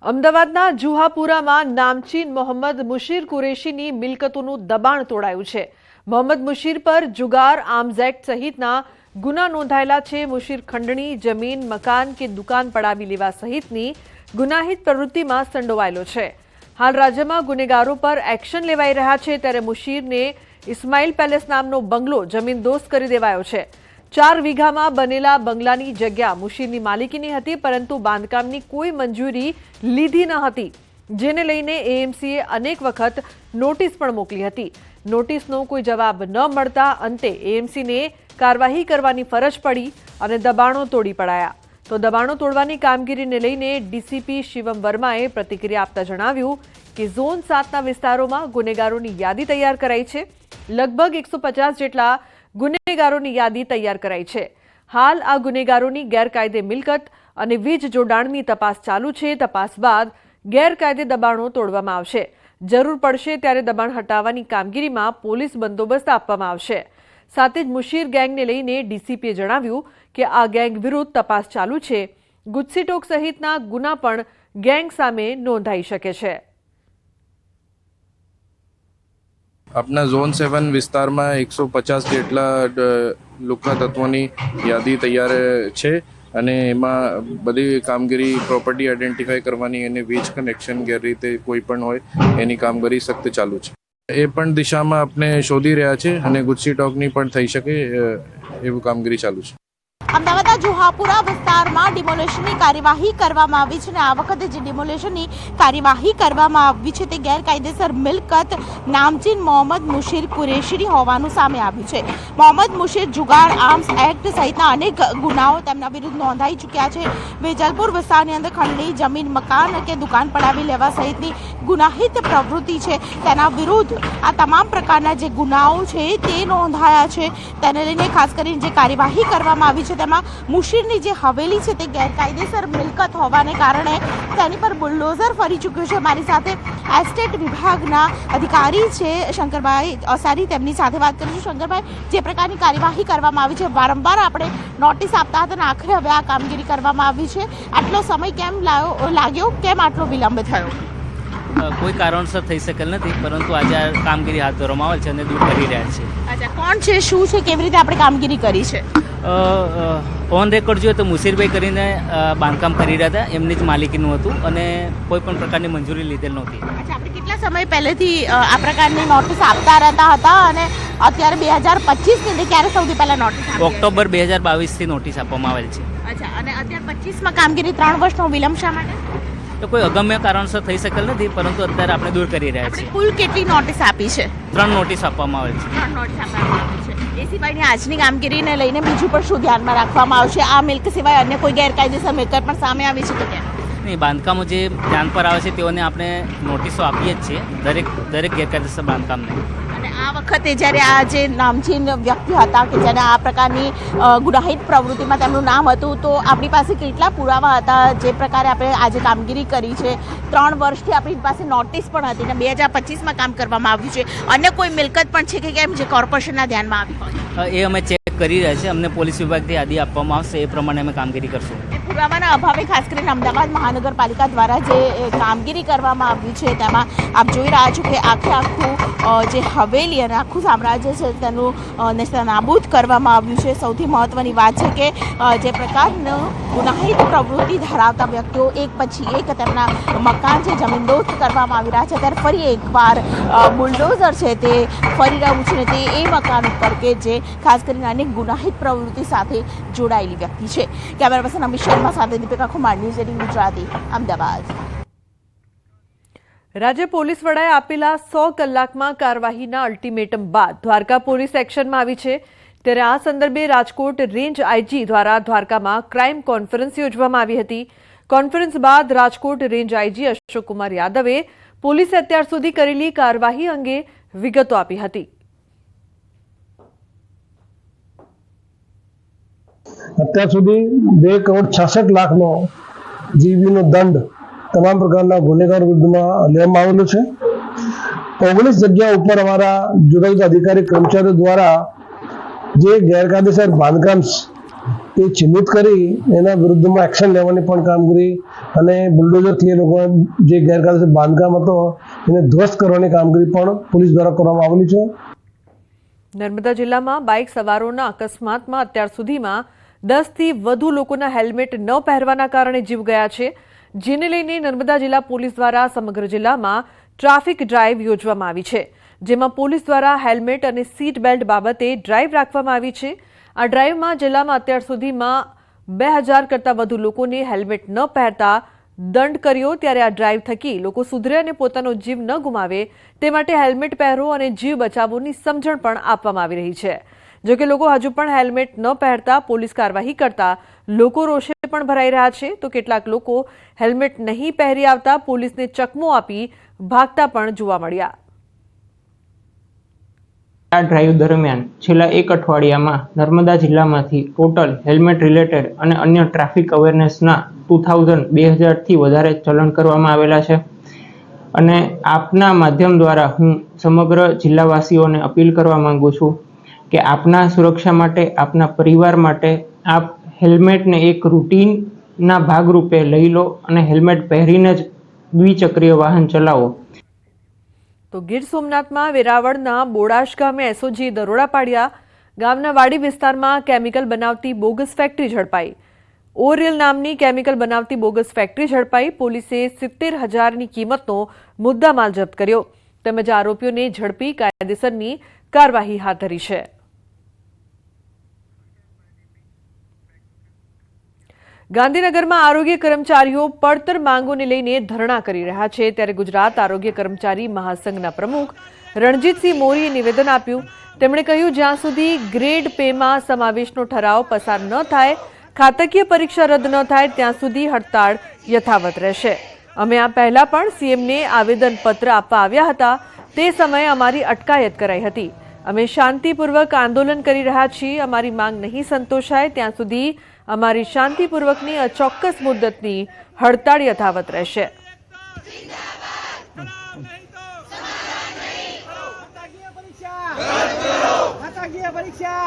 અમદાવાદના જુહાપુરામાં નામચીન મોહમ્મદ મુશીર કુરેશીની મિલકતોનું દબાણ તોડાયું છે। મોહમ્મદ મુશીર પર જુગાર, આર્મ્સ એક્ટ સહિતના ગુના નોંધાયેલા છે। મુશીર ખંડણી, જમીન, મકાન કે દુકાન પડાવી લેવા સહિતની ગુનાહિત પ્રવૃત્તિમાં સંડોવાયેલો છે। હાલ રાજ્યમાં ગુનેગારો પર એક્શન લેવાઈ રહ્યા છે, ત્યારે મુશીરને ઇસ્માઇલ પેલેસ નામનો બંગલો જમીનદોસ્ત કરી દેવાયો છે। 4 વીઘામાં બનેલા બંગલાની જગ્યા મુશીરની માલિકીની હતી, પરંતુ બાંધકામની કોઈ મંજૂરી લીધી ન હતી, જેને લઈને એએમસીએ અનેક વખત નોટિસ પણ મોકલી હતી। નોટિસનો કોઈ જવાબ ન મળતા અંતે એએમસીને કાર્યવાહી કરવાની ફરજ પડી અને દબાણો તોડી પડાયા। તો દબાણો તોડવાની કામગીરીને લઈને ડીસીપી શિવમ વર્માએ પ્રતિક્રિયા આપતા જણાવ્યું કે ઝોન 7ના વિસ્તારોમાં ગુનેગારોની યાદી તૈયાર કરાઈ છે। લગભગ 150 જેટલા ગુનેગારોની યાદી તૈયાર કરાઈ છે। હાલ આ ગુનેગારોની ગેરકાયદે મિલકત અને વીજ જોડાણની તપાસ ચાલુ છે। તપાસ બાદ ગેરકાયદે દબાણો તોડવામાં આવશે। જરૂર પડશે ત્યારે દબાણ હટાવવાની કામગીરીમાં પોલીસ બંદોબસ્ત આપવામાં આવશે। સાથે જ મુશીર ગેંગને લઈને ડીસીપીએ જણાવ્યું કે આ ગેંગ વિરુદ્ધ તપાસ ચાલુ છે। ગુજસીટોક સહિતના ગુના પણ ગેંગ સામે નોંધાઈ શકે છે। अपना जोन 7 विस्तार में 150 જેટલા લુખ્ખા તત્વોની યાદી તૈયાર છે અને એમાં બધી કામગીરી પ્રોપર્ટી આઈડેન્ટિફાઈ કરવાની અને વીજ કનેક્શન ગેરરીતે કોઈ પણ હોય એની કામગીરી સખ્ત ચાલુ છે। એ પણ દિશામાં આપણે શોધી રહ્યા છે અને ગુજસી ટોકની પણ થઈ શકે એવું કામગીરી ચાલુ છે। અમદાવાદના જુહાપુરા વિસ્તારમાં ડિમોલેશનની કાર્યવાહી કરવામાં આવી છે અને આ વખતે જે ડિમોલેશનની કાર્યવાહી કરવામાં આવી છે તે ગેરકાયદેસર મિલકત નામચીન મોહમ્મદ મુશીર કુરેશીની હોવાનું સામે આવ્યું છે। મોહમ્મદ મુશીર જુગાર, આર્મ્સ એક્ટ સહિતના અનેક ગુનાઓ તેમના વિરુદ્ધ નોંધાઈ ચૂક્યા છે। વેજલપુર વિસ્તારની અંદર ખંડણી, જમીન, મકાન કે દુકાન પડાવી લેવા સહિતની ગુનાહિત પ્રવૃત્તિ છે, તેના વિરુદ્ધ આ તમામ પ્રકારના જે ગુનાઓ છે તે નોંધાયા છે। તેને લઈને ખાસ કરીને જે કાર્યવાહી કરવામાં આવી છે તેમાં મુશીરની જે હવેલી છે તે ગેરકાયદેસર મિલકત હોવાને કારણે તેની પર બુલડોઝર ફરી ચૂક્યું છે। મારી સાથે એસ્ટેટ વિભાગના અધિકારી છે શંકરભાઈ અસારી, તેમની સાથે વાત કરીશું। શંકરભાઈ, જે પ્રકારની કાર્યવાહી કરવામાં આવી છે, વારંવાર આપણે નોટિસ આપતા હતા અને આખરે હવે આ કામગીરી કરવામાં આવી છે, આટલો સમય કેમ લાગ્યો, કેમ આટલો વિલંબ થયો? કોઈ કારણસર થઈ શકેલ નથી, પરંતુ આજે આ કામગીરી હાથ ધરવામાં આવે છે અને દૂર કરી રહ્યા છે। અચ્છા, કોણ છે, શું છે, કેવી રીતે આપણે કામગીરી કરી છે? ઓન રેકોર્ડ જોઈએ તો મુશીરભાઈ કરીને બાંધકામ કરી રહ્યા હતા, એમની જ માલિકીનું હતું અને કોઈ પણ પ્રકારની મંજૂરી લીધેલ નહોતી। અચ્છા, આપણે કેટલા સમય પહેલેથી આ પ્રકારની નોટિસ આપતા રહેતા હતા અને અત્યારે 2025 ક્યારે સૌથી પહેલા નોટિસ આપી? ઓક્ટોબર 2022થી નોટિસ આપવામાં આવેલ છે। અચ્છા, અને અત્યારે 25માં કામગીરી 3 વર્ષનો વિલંબ શા માટે? તો કોઈ અગમ્ય કારણસર થઈ શકેલ નથી, પરંતુ અત્યારે આપણે દૂર કરી રહ્યા છીએ। કુલ કેટલી નોટિસ આપી છે? 3 નોટિસ આપવામાં આવેલ છે। 3 નોટિસ આપવામાં આવી છે। એ સિવાયની આજની કામગીરીને લઈને બીજું પણ શું ધ્યાનમાં રાખવામાં આવશે? આ મિલ્ક સિવાય અન્ય કોઈ ગેરકાયદેસર મિલકત પણ સામે આવી છે કે કેમ? નહીં, બાંધકામો જે ધ્યાન પર આવે છે તેઓને આપણે નોટિસો આપીએ જ છીએ, દરેક ગેરકાયદેસર બાંધકામને। અને આ વખતે જ્યારે આ જે નામચીન વ્યક્તિ હતા કે જેને આ પ્રકારની ગુનાહિત પ્રવૃત્તિમાં તેમનું નામ હતું, તો આપણી પાસે કેટલા પુરાવા હતા જે પ્રકારે આપણે આજે કામગીરી કરી છે? 3 વર્ષથી આપણી પાસે નોટિસ પણ હતી અને 2025માં કામ કરવામાં આવ્યું છે। અન્ય કોઈ મિલકત પણ છે કે કેમ જે કોર્પોરેશનના ધ્યાનમાં આવી હોય? એ અમે ચેક કરી રહ્યા છીએ, અમને પોલીસ વિભાગથી યાદી આપવામાં આવશે, એ પ્રમાણે અમે કામગીરી કરશું। પુરાવાના અભાવે ખાસ કરીને અમદાવાદ મહાનગરપાલિકા દ્વારા જે કામગીરી કરવામાં આવ્યું છે તેમાં આપ જોઈ રહ્યા છો કે આખું જે હવેલી અને આખું સામ્રાજ્ય છે તેનું નેસ્તનાબૂદ કરવામાં આવ્યું છે। સૌથી મહત્ત્વની વાત છે કે જે પ્રકારનું ગુનાહિત પ્રવૃત્તિ ધરાવતા વ્યક્તિઓ એક પછી એક તેમના મકાન છે જમીનદોસ્ત કરવામાં આવી રહ્યા છે, ત્યારે ફરી એકવાર બુલડોઝર છે તે ફરી રહ્યું છે ને તે એ મકાન ઉપર કે જે ખાસ કરીને અનેક ગુનાહિત પ્રવૃત્તિ સાથે જોડાયેલી વ્યક્તિ છે। કેમેરા પર્સન અમિત શર્મા સાથે દીપિકા કુમાર, ન્યૂઝ 18 ગુજરાતી, અમદાવાદ। રાજ્ય પોલીસ વડાએ આપેલા 100 કલાકમાં કાર્યવાહીના અલ્ટિમેટમ બાદ દ્વારકા પોલીસ એક્શનમાં આવી છે, ત્યારે આ સંદર્ભે રાજકોટ રેન્જ આઈજી દ્વારા દ્વારકામાં ક્રાઇમ કોન્ફરન્સ યોજવામાં આવી હતી। કોન્ફરન્સ બાદ રાજકોટ રેન્જ આઈજી અશોક કુમાર યાદવે પોલીસે અત્યાર સુધી કરેલી કાર્યવાહી અંગે વિગતો આપી હતી। અત્યાર સુધી 2,66,00,000નો જીબીનો દંડ તમામ પ્રકારના ગુનેગાર વિરુદ્ધમાં લેવામાં આવેલો છે। 19 જગ્યા ઉપર અમારા જુદા જુદા અધિકારી કર્મચારીઓ દ્વારા જે ગેરકાયદેસર બાંધકામ એ ચિહ્નિત કરી એના વિરુદ્ધમાં એક્શન લેવાની પણ કામગીરી અને બુલડોઝરથી એ લોકો જે ગેરકાયદેસર બાંધકામ હતો એને ધ્વસ્ત કરવાની કામગીરી પણ પોલીસ દ્વારા કરવામાં આવેલી છે. નર્મદા જિલ્લામાં બાઇક સવારોના અકસ્માતમાં અત્યાર સુધીમાં 10થી વધુ લોકોના હેલ્મેટ ન પહેરવાના કારણે જીવ ગયા છે, જેને લઈને નર્મદા જિલ્લા પોલીસ દ્વારા સમગ્ર જિલ્લામાં ટ્રાફિક ડ્રાઇવ યોજવામાં આવી છે, જેમાં પોલીસ દ્વારા હેલ્મેટ અને સીટ બેલ્ટ બાબતે ડ્રાઇવ રાખવામાં આવી છે. આ ડ્રાઇવમાં જિલ્લામાં અત્યાર સુધીમાં 2000 કરતાં વધુ લોકોને હેલ્મેટ ન પહેરતા દંડ કર્યો, ત્યારે આ ડ્રાઇવ થકી લોકો સુધરે અને પોતાનો જીવ ન ગુમાવે તે માટે હેલ્મેટ પહેરો અને જીવ બચાવોની સમજણ પણ આપવામાં આવી રહી છે. જોકે લોકો હજુ પણ હેલ્મેટ ન પહેરતા પોલીસ કાર્યવાહી કરતા લોકો રોષે પણ ભરાઈ રહ્યા છે, તો કેટલાક લોકો હેલ્મેટ નહીં પહેરી આવતા પોલીસને ચકમો આપી ભાગતા પણ જોવા મળ્યા. આ ડ્રાઈવ દરમિયાન છેલ્લા એક અઠવાડિયામાં નર્મદા જિલ્લામાંથી ટોટલ હેલ્મેટ રિલેટેડ અને અન્ય ટ્રાફિક અવેરનેસના 2000થી વધારે ચલણ કરવામાં આવેલા છે. અને આપના માધ્યમ દ્વારા હું સમગ્ર જિલ્લાવાસીઓને અપીલ કરવા માંગુ છું કે આપના સુરક્ષા માટે, આપના પરિવાર માટે આપ હેલ્મેટને એક રૂટીનના ભાગરૂપે લઈ લો અને હેલ્મેટ પહેરીને જ દ્વિચક્રીય વાહન ચલાવો. તો ગીર સોમનાથમાં વેરાવળના બોડાશ ગામે એસઓજીએ દરોડા પાડ્યા. ગામના વાડી વિસ્તારમાં કેમિકલ બનાવતી બોગસ ફેક્ટરી ઝડપાઈ. ઓરિયલ નામની કેમિકલ બનાવતી બોગસ ફેક્ટરી ઝડપાઈ. પોલીસે 70,000ની કિંમતનો મુદ્દામાલ જપ્ત કર્યો તેમજ આરોપીઓને ઝડપી કાયદેસરની કાર્યવાહી હાથ ધરી છે. ગાંધીનગરમાં આરોગ્ય કર્મચારીઓ પડતર માંગોને લઈને ધરણા કરી રહ્યા છે, ત્યારે ગુજરાત આરોગ્ય કર્મચારી મહાસંઘના પ્રમુખ રણજીતસિંહ મોરીએ નિવેદન આપ્યું. તેમણે કહ્યું, જ્યાં સુધી ગ્રેડ પેમાં સમાવેશનો ઠરાવ પસાર ન થાય, ખાતાકીય પરીક્ષા રદ ન થાય ત્યાં સુધી હડતાળ યથાવત રહેશે. અમે આ પહેલા પણ સીએમને આવેદનપત્ર આપવા આવ્યા હતા, તે સમયે અમારી અટકાયત કરાઈ હતી. અમે શાંતિપૂર્વક આંદોલન કરી રહ્યા છીએ. અમારી માંગ નહીં સંતોષાય ત્યાં સુધી અમારી શાંતિપૂર્વકની અચોક્કસ મુદ્દતની હડતાળ યથાવત રહેશે. પરીક્ષા